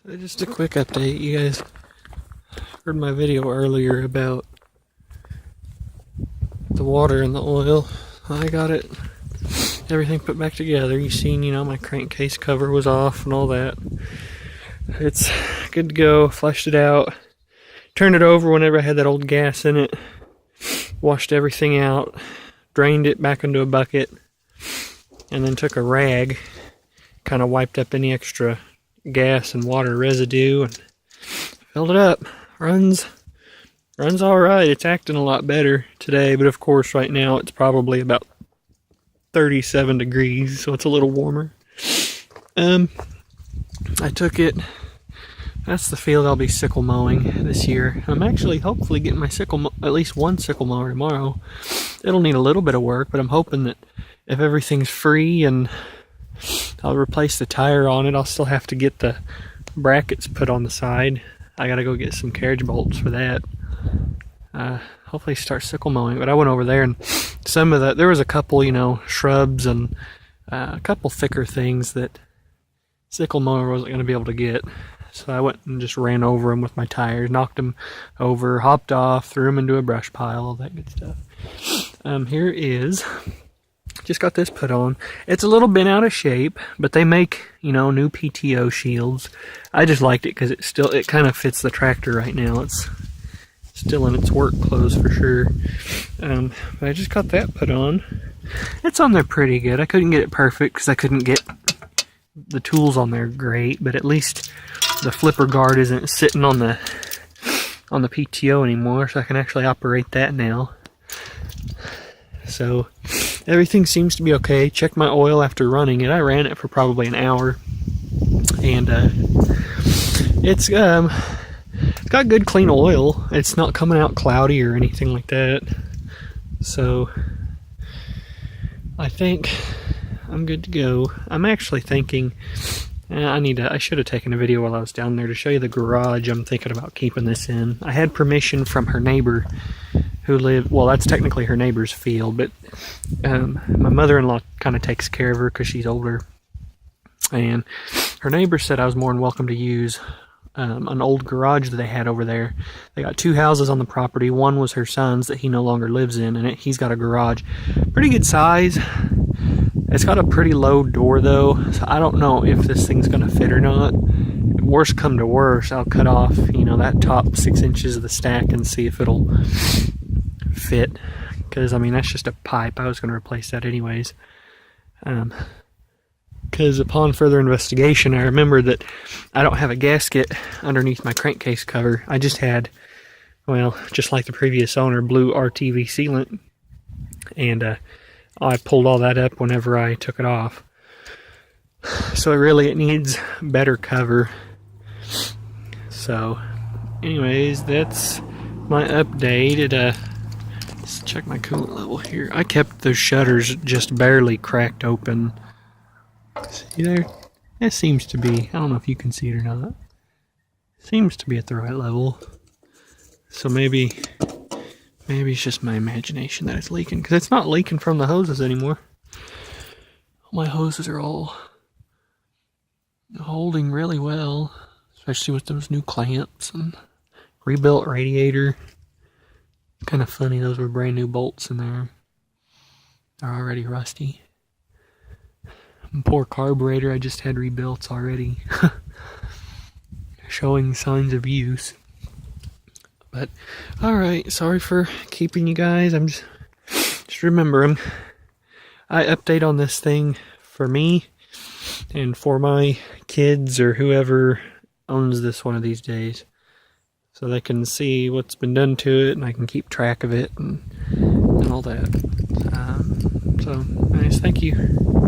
Just a quick update. You guys heard my video earlier about the water and the oil. I got it, everything put back together. You seen, my crankcase cover was off and all that. It's good to go. Flushed it out. Turned it over whenever I had that old gas in it. Washed everything out. Drained it back into a bucket. And then took a rag. Kind of wiped up any extra gas and water residue and filled it up. Runs alright. It's acting a lot better today, but of course right now it's probably about 37 degrees, so it's a little warmer. I took it. That's the field I'll be sickle mowing this year. I'm actually hopefully getting my at least one sickle mower tomorrow. It'll need a little bit of work, but I'm hoping that if everything's free and I'll replace the tire on it, I'll still have to get the brackets put on the side. I gotta go get some carriage bolts for that. Hopefully start sickle mowing. But I went over there and there was a couple, shrubs and a couple thicker things that sickle mower wasn't gonna be able to get. So I went and just ran over them with my tires, knocked them over, hopped off, threw them into a brush pile, all that good stuff. Here is, just got this put on. It's a little bent out of shape, but they make, new PTO shields. I just liked it because it kind of fits the tractor right now. It's still in its work clothes for sure. But I just got that put on. It's on there pretty good. I couldn't get it perfect because I couldn't get the tools on there great, but at least the flipper guard isn't sitting on the PTO anymore, so I can actually operate that now. So everything seems to be okay. Checked my oil after running it. I ran it for probably an hour, and it's got good clean oil. It's not coming out cloudy or anything like that. So I think I'm good to go. I'm actually thinking I should have taken a video while I was down there to show you the garage I'm thinking about keeping this in. I had permission from her neighbor who lived, well, that's technically her neighbor's field, but my mother-in-law kind of takes care of her because she's older. And her neighbor said I was more than welcome to use an old garage that they had over there. They got two houses on the property. One was her son's that he no longer lives in, and he's got a garage. Pretty good size. It's got a pretty low door though, so I don't know if this thing's gonna fit or not. Worst come to worst, I'll cut off, that top 6 inches of the stack and see if it'll fit. Because, that's just a pipe. I was gonna replace that anyways. Because upon further investigation, I remembered that I don't have a gasket underneath my crankcase cover. I just had, just like the previous owner, blue RTV sealant. And, I pulled all that up whenever I took it off. So it needs better cover. So anyways, that's my update. Let's check my coolant level here. I kept those shutters just barely cracked open. See there? It seems to be, I don't know if you can see it or not. Seems to be at the right level. So maybe it's just my imagination that it's leaking, because it's not leaking from the hoses anymore. My hoses are all holding really well, especially with those new clamps and rebuilt radiator. Kind of funny, those were brand new bolts in there. They're already rusty. Poor carburetor, I just had rebuilt already. Showing signs of use. But, alright, sorry for keeping you guys. I'm just remember, I update on this thing for me and for my kids or whoever owns this one of these days. So they can see what's been done to it and I can keep track of it and all that. So, anyways, thank you.